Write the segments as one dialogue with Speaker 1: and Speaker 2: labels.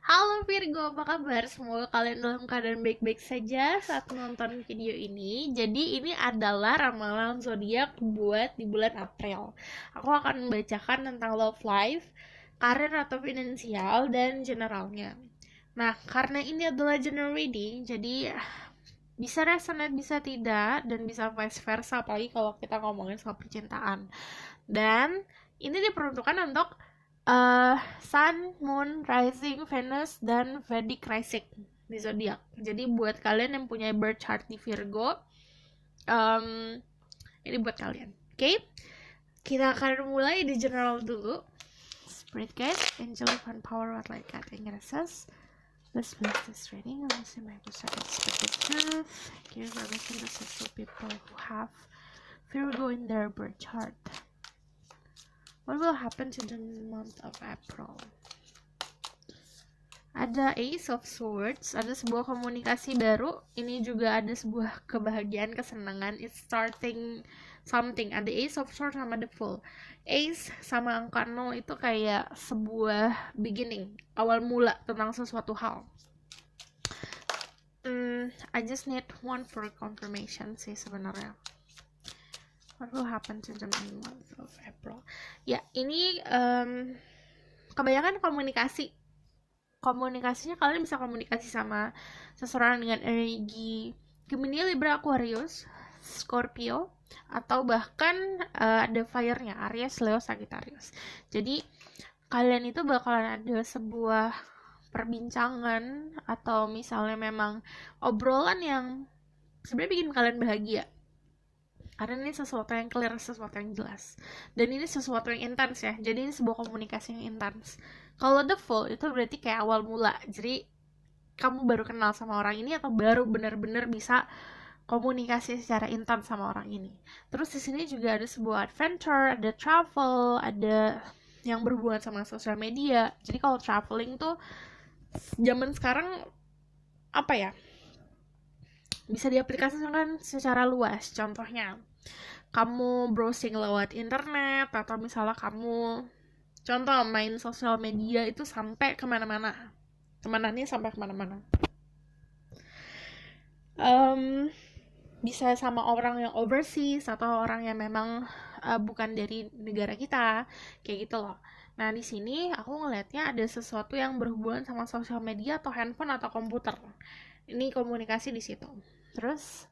Speaker 1: Halo Virgo, apa kabar? Semoga kalian dalam keadaan baik-baik saja saat menonton video ini. Jadi ini adalah ramalan zodiak buat di bulan April. Aku akan membacakan tentang love life, karir atau finansial, dan generalnya. Nah, karena ini adalah general reading, jadi bisa resonate, bisa tidak, dan bisa vice versa, apalagi kalau kita ngomongin soal percintaan. Dan ini diperuntukkan untuk Sun, Moon, Rising, Venus, dan Vedic Rising di zodiak. Jadi buat kalian yang punya birth chart di Virgo, um, ini buat kalian. Oke, okay? Kita akan mulai di general dulu. Spirit guide, angel divine power, what light guiding us. Let's bless this reading. Let's see my expected truth. Give everything to successful people who have Virgo in their birth chart. What will happen to the month of April? Ada Ace of Swords, ada sebuah komunikasi baru. Ini juga ada sebuah kebahagiaan, kesenangan. It's starting something. Ada Ace of Swords sama The Fool. Ace sama angka 0 itu kayak sebuah beginning, awal mula tentang sesuatu hal. I just need one for confirmation sih sebenarnya. What will happen to the month of April? Ya, ini kebanyakan komunikasinya kalian bisa komunikasi sama seseorang dengan energi Gemini, Libra, Aquarius, Scorpio, atau bahkan ada fire-nya Aries, Leo, Sagittarius. Jadi kalian itu bakalan ada sebuah perbincangan atau misalnya memang obrolan yang sebenarnya bikin kalian bahagia. Karena ini sesuatu yang clear, sesuatu yang jelas. Dan ini sesuatu yang intens ya. Jadi ini sebuah komunikasi yang intens. Kalau the Fool itu berarti kayak awal mula. Jadi kamu baru kenal sama orang ini atau baru benar-benar bisa komunikasi secara intens sama orang ini. Terus di sini juga ada sebuah adventure, ada travel, ada yang berhubungan sama sosial media. Jadi kalau traveling tuh zaman sekarang apa ya? Bisa diaplikasikan secara luas. Contohnya, kamu browsing lewat internet, atau misalnya kamu contoh main sosial media itu sampai kemana-mana. Temanannya sampai kemana-mana. Bisa sama orang yang overseas atau orang yang memang bukan dari negara kita, kayak gitu loh. Nah di sini aku ngelihatnya ada sesuatu yang berhubungan sama sosial media atau handphone atau komputer. Ini komunikasi di situ. Terus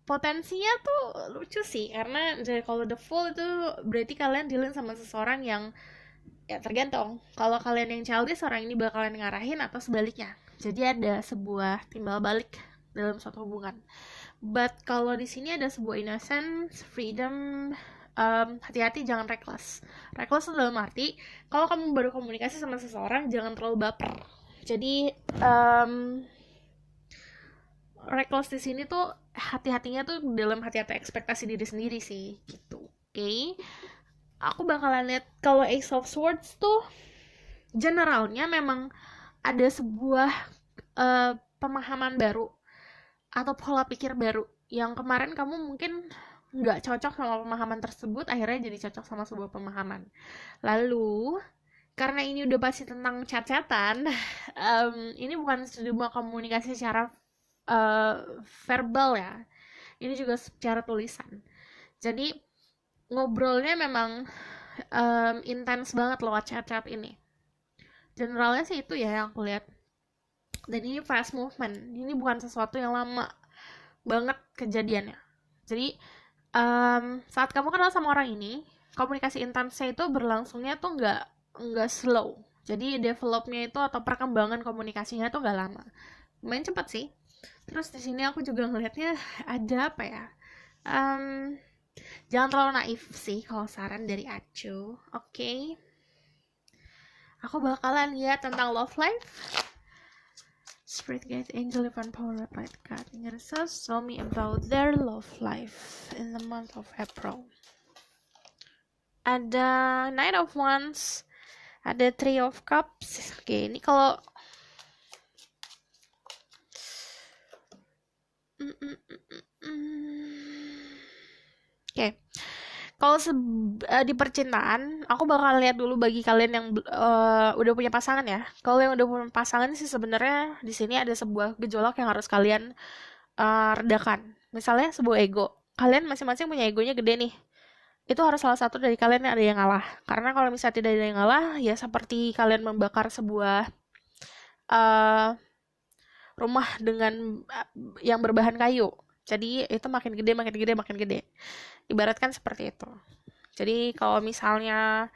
Speaker 1: potensinya tuh lucu sih karena dari kalau the Fool itu berarti kalian dealing sama seseorang yang ya tergantung. Kalau kalian yang childish, orang ini bakalan ngarahin atau sebaliknya. Jadi ada sebuah timbal balik dalam suatu hubungan. But kalau di sini ada sebuah innocence, freedom, hati-hati jangan reckless. Reckless itu dalam arti kalau kamu baru komunikasi sama seseorang jangan terlalu baper. Jadi reckless di sini tuh hati-hatinya tuh dalam hati-hati ekspektasi diri sendiri sih gitu. Oke. Aku bakalan lihat kalau Ace of Swords tuh generalnya memang ada sebuah pemahaman baru atau pola pikir baru yang kemarin kamu mungkin nggak cocok sama pemahaman tersebut, akhirnya jadi cocok sama sebuah pemahaman. Lalu karena ini udah pasti tentang chat-chatan, ini bukan cuma komunikasi secara verbal ya, ini juga secara tulisan. Jadi ngobrolnya memang intens banget lewat chat-chat ini. Generalnya sih itu ya yang aku lihat. Dan ini fast movement, ini bukan sesuatu yang lama banget kejadiannya. Jadi saat kamu kenal sama orang ini, komunikasi intensnya itu berlangsungnya tuh nggak slow. Jadi developnya itu atau perkembangan komunikasinya tuh nggak lama, lumayan cepat sih. Terus di sini aku juga ngelihatnya ada apa ya? Jangan terlalu naif sih kalau saran dari Acu. Oke. Aku bakalan lihat tentang love life. Spirit guide, angel, divine power, light guiding us. Tell me about their love life in the month of April. Ada Knight of Wands, ada Three of Cups. Oke, ini kalau Oke, Kalau di percintaan, aku bakal lihat dulu bagi kalian yang udah punya pasangan ya. Kalau yang udah punya pasangan sih sebenarnya di sini ada sebuah gejolak yang harus kalian redakan. Misalnya sebuah ego. Kalian masing-masing punya egonya gede nih. Itu harus salah satu dari kalian yang ada yang ngalah. Karena kalau misalnya tidak ada yang ngalah, ya seperti kalian membakar sebuah eh, rumah dengan yang berbahan kayu. Jadi itu makin gede, makin gede, makin gede. Ibaratkan seperti itu. Jadi kalau misalnya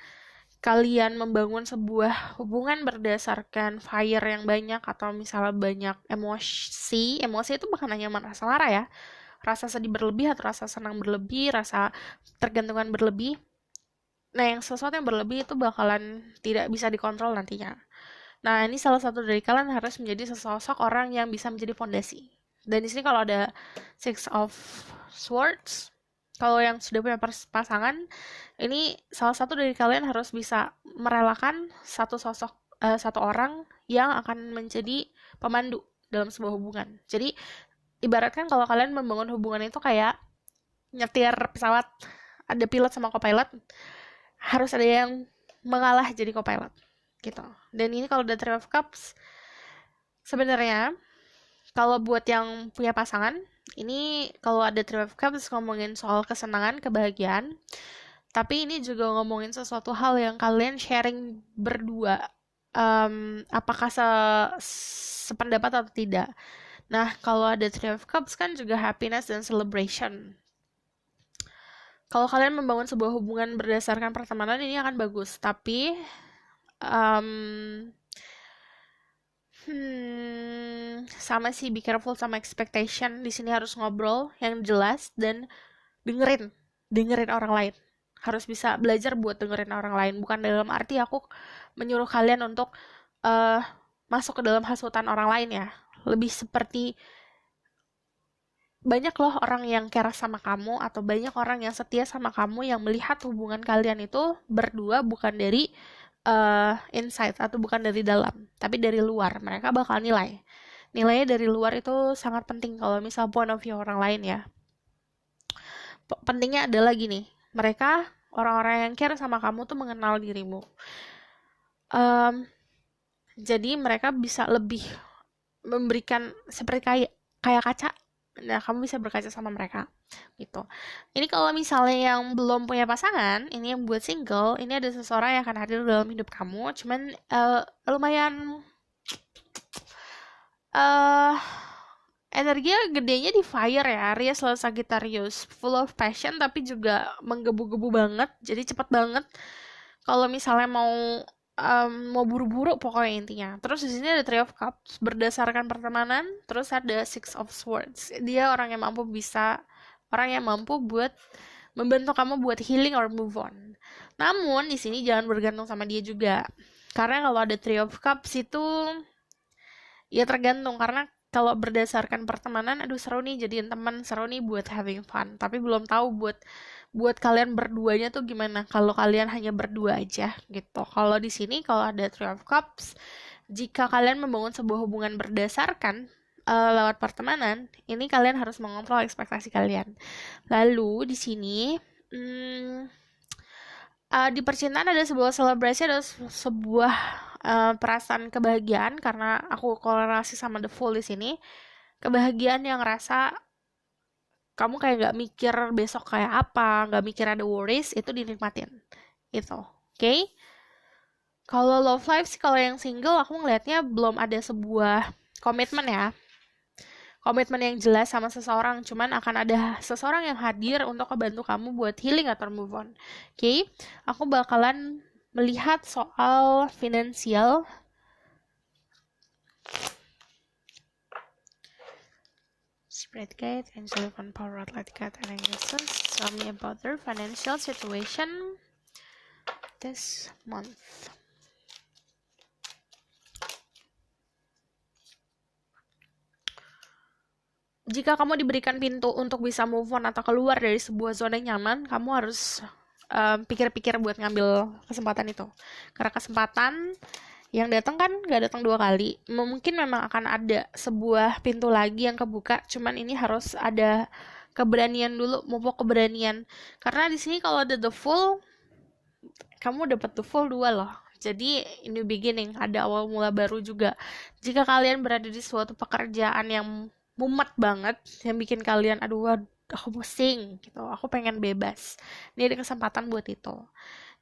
Speaker 1: kalian membangun sebuah hubungan berdasarkan fire yang banyak atau misalnya banyak emosi, emosi itu bukan hanya rasa marah ya, rasa sedih berlebih atau rasa senang berlebih, rasa tergantungan berlebih. Nah, yang sesuatu yang berlebih itu bakalan tidak bisa dikontrol nantinya. Nah, ini salah satu dari kalian harus menjadi sesosok orang yang bisa menjadi fondasi. Dan di sini kalau ada Six of Swords, kalau yang sudah punya pasangan, ini salah satu dari kalian harus bisa merelakan satu sosok, satu orang yang akan menjadi pemandu dalam sebuah hubungan. Jadi, ibaratkan kalau kalian membangun hubungan itu kayak nyetir pesawat, ada pilot sama co-pilot, harus ada yang mengalah jadi co-pilot gitu. Dan ini kalau udah Three of Cups, sebenarnya kalau buat yang punya pasangan, ini kalau ada Three of Cups ngomongin soal kesenangan, kebahagiaan, tapi ini juga ngomongin sesuatu hal yang kalian sharing berdua. Apakah sependapat atau tidak. Nah, kalau ada Three of Cups kan juga happiness dan celebration. Kalau kalian membangun sebuah hubungan berdasarkan pertemanan, ini akan bagus. Tapi sama sih, be careful sama expectation. Di sini harus ngobrol yang jelas dan dengerin orang lain. Harus bisa belajar buat dengerin orang lain. Bukan dalam arti aku menyuruh kalian untuk masuk ke dalam hasutan orang lain ya. Lebih seperti banyak loh orang yang care sama kamu atau banyak orang yang setia sama kamu yang melihat hubungan kalian itu berdua bukan dari inside atau bukan dari dalam, tapi dari luar. Mereka bakal nilainya dari luar itu sangat penting kalau misal point of view orang lain ya. Pentingnya adalah gini, mereka orang-orang yang care sama kamu tuh mengenal dirimu. Jadi mereka bisa lebih memberikan seperti kayak kaca. Nah, kamu bisa berkaca sama mereka gitu. Ini kalau misalnya yang belum punya pasangan, ini yang buat single, ini ada seseorang yang akan hadir dalam hidup kamu, cuman lumayan energinya gedenya di fire ya, Aries lalu Sagittarius, full of passion tapi juga menggebu-gebu banget, jadi cepat banget. Kalau misalnya mau buru-buru pokoknya intinya. Terus di sini ada Three of Cups berdasarkan pertemanan, terus ada Six of Swords. Dia orang yang mampu buat membantu kamu buat healing or move on. Namun di sini jangan bergantung sama dia juga. Karena kalau ada Three of Cups itu ya tergantung, karena kalau berdasarkan pertemanan, aduh seru nih jadiin teman, seru nih buat having fun. Tapi belum tahu buat kalian berduanya tuh gimana kalau kalian hanya berdua aja gitu. Kalau di sini kalau ada Three of Cups, jika kalian membangun sebuah hubungan berdasarkan lewat pertemanan, ini kalian harus mengontrol ekspektasi kalian. Lalu di sini di percintaan ada sebuah selebrasi, ada sebuah perasaan kebahagiaan karena aku korelasi sama The Fool di sini. Kebahagiaan yang rasa kamu kayak gak mikir besok kayak apa, gak mikir ada worries, itu dinikmatin. Itu, oke? Kalau love life sih, kalau yang single aku ngelihatnya belum ada sebuah komitmen ya. Komitmen yang jelas sama seseorang, cuman akan ada seseorang yang hadir untuk membantu kamu buat healing atau move on. Oke? Aku bakalan melihat soal finansial. Spread Gate, Angel of Power, Atletica, and Angels. Tell me about their financial situation this month. Jika kamu diberikan pintu untuk bisa move on atau keluar dari sebuah zona nyaman, kamu harus pikir-pikir buat ngambil kesempatan itu. Karena kesempatan yang datang kan gak datang 2 kali. Mungkin memang akan ada sebuah pintu lagi yang kebuka, cuman ini harus ada keberanian dulu, mupuk keberanian. Karena di sini kalau ada the Fool, kamu dapat the Fool 2 loh. Jadi new beginning, ada awal mula baru juga. Jika kalian berada di suatu pekerjaan yang mumet banget, yang bikin kalian aduh aku pusing gitu, aku pengen bebas, ini ada kesempatan buat itu.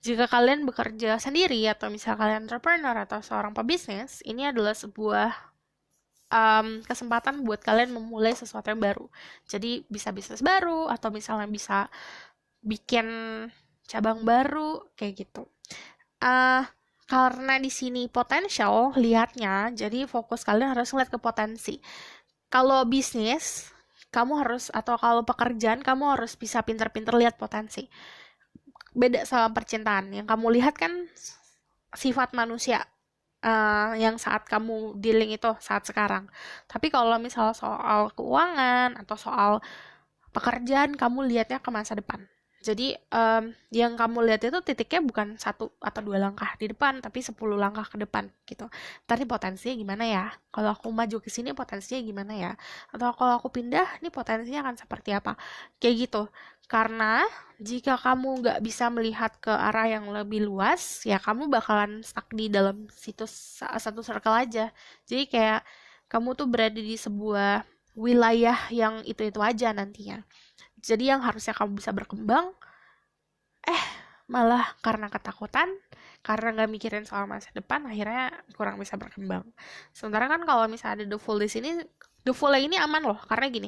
Speaker 1: Jika kalian bekerja sendiri atau misal kalian entrepreneur atau seorang pebisnis, ini adalah sebuah kesempatan buat kalian memulai sesuatu yang baru. Jadi bisa bisnis baru atau misalnya bisa bikin cabang baru kayak gitu. Karena di sini potensial lihatnya, jadi fokus kalian harus ngeliat ke potensi. Kalau bisnis, kamu harus, atau kalau pekerjaan, kamu harus bisa pinter-pinter lihat potensi. Beda sama percintaan, yang kamu lihat kan sifat manusia, yang saat kamu dealing itu saat sekarang. Tapi kalau misal soal keuangan atau soal pekerjaan, kamu lihatnya ke masa depan. Jadi yang kamu lihat itu titiknya bukan 1 atau 2 langkah di depan, tapi 10 langkah ke depan gitu. Tadi potensinya gimana ya? Kalau aku maju ke sini potensinya gimana ya? Atau kalau aku pindah, nih potensinya akan seperti apa? Kayak gitu. Karena jika kamu nggak bisa melihat ke arah yang lebih luas, ya kamu bakalan stuck di dalam situs satu circle aja. Jadi kayak kamu tuh berada di sebuah wilayah yang itu-itu aja nantinya. Jadi yang harusnya kamu bisa berkembang, malah karena ketakutan, karena nggak mikirin soal masa depan, akhirnya kurang bisa berkembang. Sementara kan kalau misalnya ada the Fool di sini, the Fool ini aman loh, karena gini,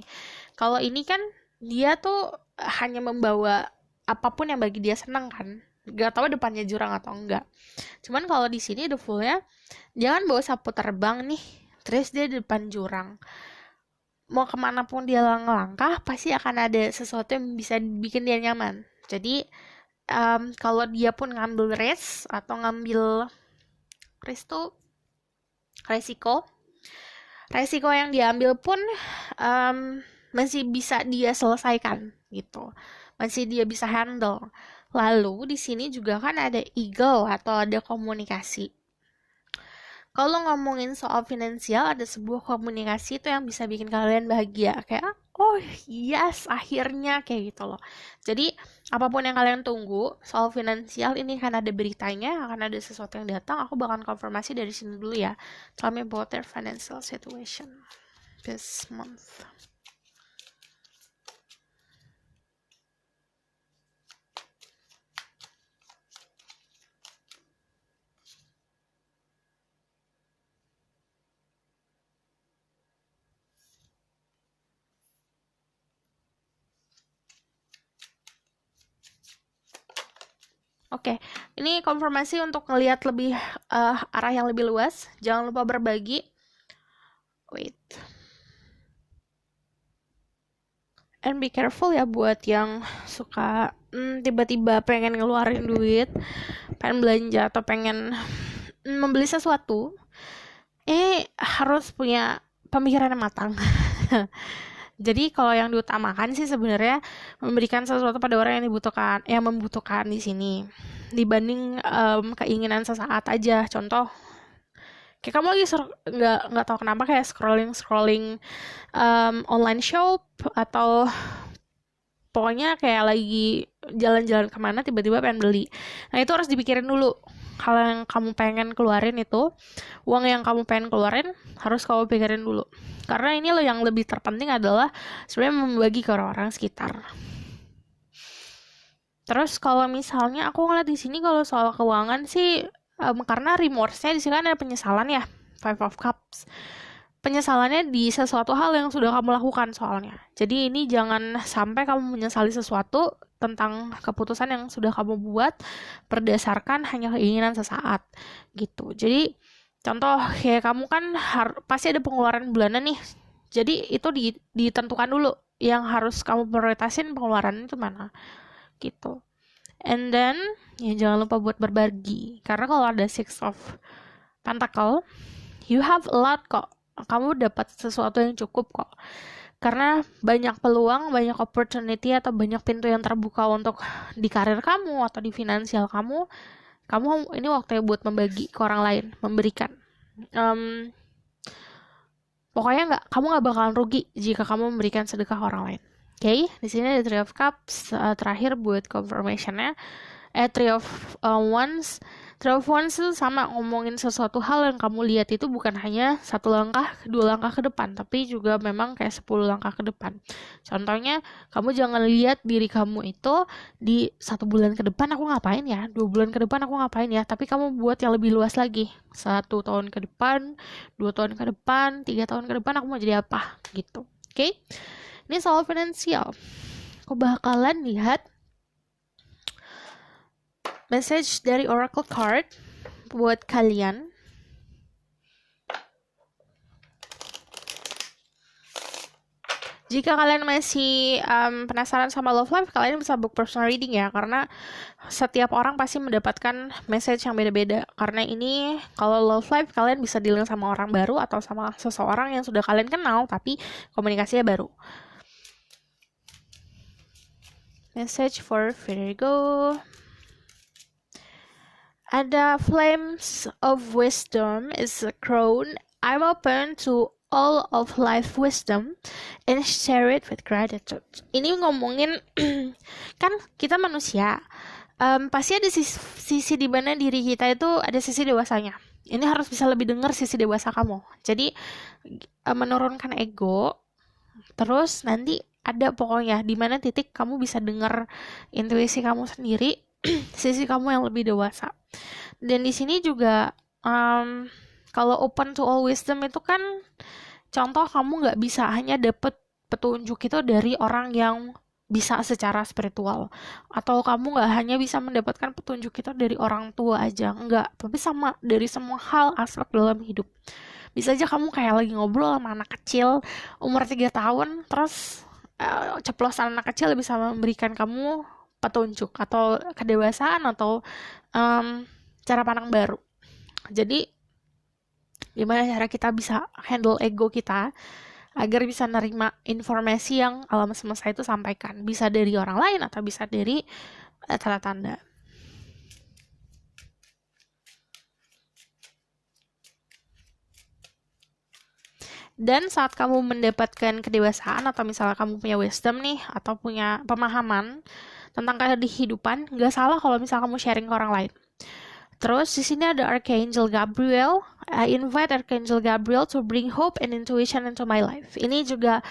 Speaker 1: kalau ini kan dia tuh hanya membawa apapun yang bagi dia senang kan, gak tahu depannya jurang atau enggak. Cuman kalau di sini the Fool-nya, jangan bawa sapu terbang nih, terus dia di depan jurang. Mau kemanapun dia langkah, pasti akan ada sesuatu yang bisa bikin dia nyaman. Jadi, kalau dia pun ngambil risk atau ngambil risk tuh resiko yang diambil pun masih bisa dia selesaikan gitu, masih dia bisa handle. Lalu di sini juga kan ada ego atau ada komunikasi. Kalau ngomongin soal finansial, ada sebuah komunikasi itu yang bisa bikin kalian bahagia. Kayak, oh yes, akhirnya kayak gitu loh. Jadi, apapun yang kalian tunggu soal finansial, ini kan ada beritanya, akan ada sesuatu yang datang. Aku bakal konfirmasi dari sini dulu ya. Tell me about their financial situation this month. Oke, ini konfirmasi untuk ngelihat lebih arah yang lebih luas. Jangan lupa berbagi. Wait. And be careful ya buat yang suka tiba-tiba pengen ngeluarin duit, pengen belanja atau pengen membeli sesuatu. Ini harus punya pemikiran yang matang. Jadi kalau yang diutamakan sih sebenarnya memberikan sesuatu pada orang yang membutuhkan di sini, dibanding keinginan sesaat aja. Contoh, kayak kamu lagi nggak tahu kenapa kayak scrolling online shop, atau pokoknya kayak lagi jalan-jalan kemana tiba-tiba pengen beli. Nah itu harus dipikirin dulu. Hal yang kamu pengen keluarin itu, uang yang kamu pengen keluarin harus kamu pikirin dulu. Karena ini loh yang lebih terpenting adalah sebenarnya membagi ke orang-orang sekitar. Terus kalau misalnya aku ngeliat di sini kalau soal keuangan sih, karena remorse-nya di sini kan ada penyesalan ya, Five of Cups. Penyesalannya di sesuatu hal yang sudah kamu lakukan soalnya. Jadi ini jangan sampai kamu menyesali sesuatu tentang keputusan yang sudah kamu buat berdasarkan hanya keinginan sesaat gitu. Jadi contoh kayak kamu kan pasti ada pengeluaran bulanan nih. Jadi itu ditentukan dulu yang harus kamu prioritasin pengeluaran itu mana gitu. And then ya jangan lupa buat berbagi. Karena kalau ada Six of Pentacle, you have a lot kok. Kamu dapat sesuatu yang cukup kok. Karena banyak peluang, banyak opportunity atau banyak pintu yang terbuka untuk di karir kamu atau di finansial kamu. Kamu ini waktunya buat membagi ke orang lain, memberikan. Pokoknya kamu nggak bakalan rugi jika kamu memberikan sedekah orang lain. Oke, di sini ada Three of Cups. Terakhir buat confirmationnya, Three of Wands. Three of Wands itu sama ngomongin sesuatu hal yang kamu lihat itu bukan hanya 1 langkah, 2 langkah ke depan, tapi juga memang kayak 10 langkah ke depan. Contohnya, kamu jangan lihat diri kamu itu di 1 bulan ke depan aku ngapain ya, 2 bulan ke depan aku ngapain ya, tapi kamu buat yang lebih luas lagi. 1 tahun ke depan, 2 tahun ke depan, 3 tahun ke depan aku mau jadi apa, gitu. Oke? Ini soal finansial. Aku bakalan lihat message dari Oracle card buat kalian. Jika kalian masih penasaran sama love life, kalian bisa book personal reading ya, karena setiap orang pasti mendapatkan message yang beda-beda. Karena ini kalau love life kalian bisa dealing sama orang baru atau sama seseorang yang sudah kalian kenal tapi komunikasinya baru. Message for Virgo. Ada Flames of Wisdom is a crown. I'm open to all of life wisdom and share it with gratitude. Ini ngomongin kan kita manusia, pasti ada sisi di mana diri kita itu ada sisi dewasanya. Ini harus bisa lebih dengar sisi dewasa kamu. Jadi menurunkan ego. Terus nanti ada pokoknya di mana titik kamu bisa dengar intuisi kamu sendiri, sisi kamu yang lebih dewasa. Dan di sini juga kalau open to all wisdom itu kan contoh kamu nggak bisa hanya dapet petunjuk itu dari orang yang bisa secara spiritual, atau kamu nggak hanya bisa mendapatkan petunjuk itu dari orang tua aja, nggak, tapi sama dari semua hal aspek dalam hidup. Bisa aja kamu kayak lagi ngobrol sama anak kecil umur 3 tahun, terus ceplosan anak kecil bisa memberikan kamu petunjuk atau kedewasaan atau cara pandang baru. Jadi gimana cara kita bisa handle ego kita agar bisa nerima informasi yang alam semesta itu sampaikan, bisa dari orang lain atau bisa dari tanda-tanda. Dan saat kamu mendapatkan kedewasaan atau misalnya kamu punya wisdom nih atau punya pemahaman tentang kehidupan, nggak salah kalau misalnya kamu sharing ke orang lain. Terus di sini ada Archangel Gabriel. I invite Archangel Gabriel to bring hope and intuition into my life. Ini juga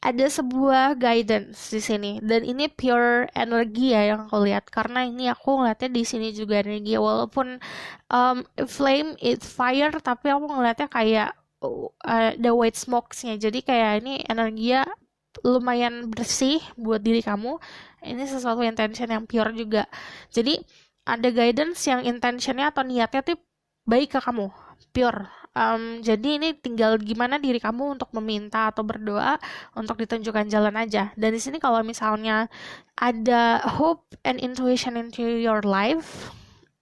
Speaker 1: ada sebuah guidance di sini, dan ini pure energi ya yang aku lihat, karena ini aku ngeliatnya di sini juga energi, walaupun flame it's fire, tapi aku ngeliatnya kayak the white smokes-nya, jadi kayak ini energinya lumayan bersih buat diri kamu. Ini sesuatu intention yang pure juga, jadi ada guidance yang intentionnya atau niatnya tuh baik ke kamu, pure. Jadi ini tinggal gimana diri kamu untuk meminta atau berdoa untuk ditunjukkan jalan aja. Dan di sini kalau misalnya ada hope and intuition into your life,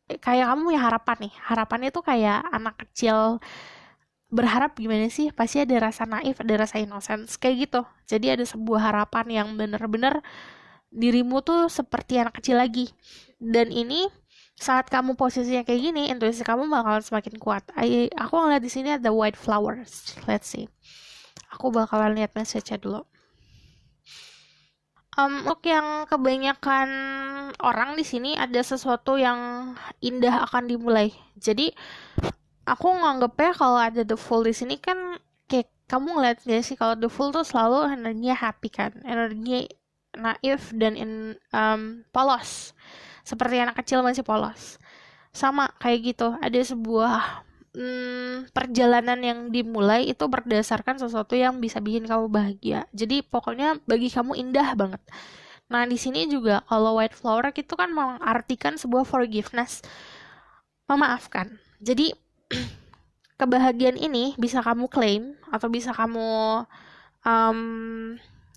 Speaker 1: kayak kamu punya harapan nih. Harapannya tuh kayak anak kecil berharap gimana sih? Pasti ada rasa naif, ada rasa innocence kayak gitu. Jadi ada sebuah harapan yang bener-bener dirimu tuh seperti anak kecil lagi. Dan ini saat kamu posisinya kayak gini, intuisi kamu bakalan semakin kuat. Aku ngeliat di sini ada white flowers. Let's see. Aku bakalan lihat message-nya dulu. Untuk yang kebanyakan orang di sini ada sesuatu yang indah akan dimulai. Jadi aku nganggepnya kalau ada the fool di sini kan kayak kamu ngeliat gak sih kalau the fool tuh selalu energinya happy kan, energinya naif dan polos. Seperti anak kecil masih polos. Sama kayak gitu, ada sebuah perjalanan yang dimulai itu berdasarkan sesuatu yang bisa bikin kamu bahagia. Jadi pokoknya bagi kamu indah banget. Nah di sini juga kalau white flower itu kan mengartikan sebuah forgiveness, memaafkan. Jadi kebahagiaan ini bisa kamu claim atau bisa kamu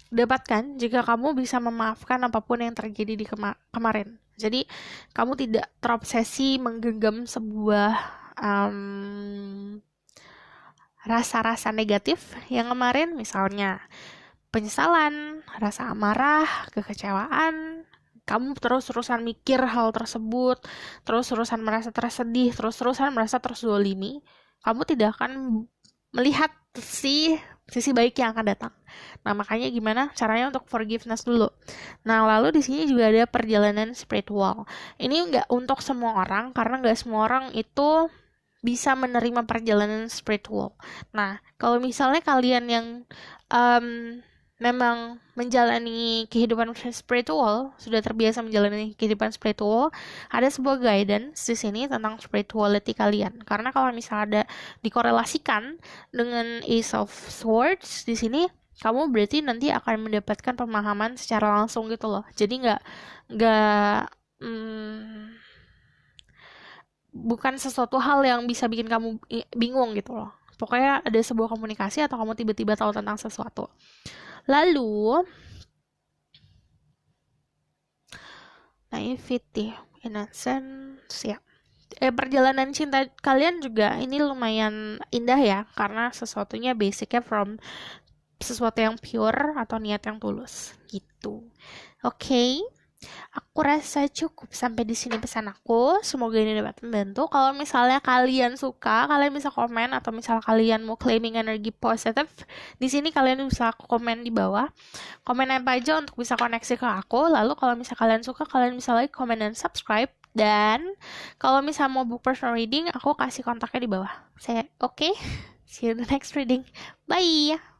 Speaker 1: dapatkan jika kamu bisa memaafkan apapun yang terjadi di kemarin. Jadi kamu tidak terobsesi menggenggam sebuah rasa-rasa negatif yang kemarin, misalnya penyesalan, rasa amarah, kekecewaan. Kamu terus-terusan mikir hal tersebut, terus-terusan merasa tersedih, terus-terusan merasa terzolimi. Kamu tidak akan melihat sisi baik yang akan datang. Nah, makanya gimana caranya untuk forgiveness dulu. Nah, lalu di sini juga ada perjalanan spiritual. Ini nggak untuk semua orang, karena nggak semua orang itu bisa menerima perjalanan spiritual. Nah, kalau misalnya kalian yang memang menjalani kehidupan spiritual, sudah terbiasa menjalani kehidupan spiritual, ada sebuah guidance di sini tentang spirituality kalian. Karena kalau misalnya ada dikorelasikan dengan Ace of Swords di sini, kamu berarti nanti akan mendapatkan pemahaman secara langsung gitu loh. Jadi nggak bukan sesuatu hal yang bisa bikin kamu bingung gitu loh. Pokoknya ada sebuah komunikasi atau kamu tiba-tiba tahu tentang sesuatu. Lalu, naivety, innocence, ya. Perjalanan cinta kalian juga ini lumayan indah ya, karena sesuatunya basicnya from sesuatu yang pure atau niat yang tulus, gitu. Oke. Aku rasa cukup sampai di sini pesan aku. Semoga ini dapat membantu. Kalau misalnya kalian suka, kalian bisa komen atau misalnya kalian mau claiming energi positif, di sini kalian bisa komen di bawah. Komen apa aja untuk bisa koneksi ke aku. Lalu kalau misalnya kalian suka, kalian bisa like, komen dan subscribe. Dan kalau misalnya mau book personal reading, aku kasih kontaknya di bawah. Saya oke. See you in the next reading. Bye.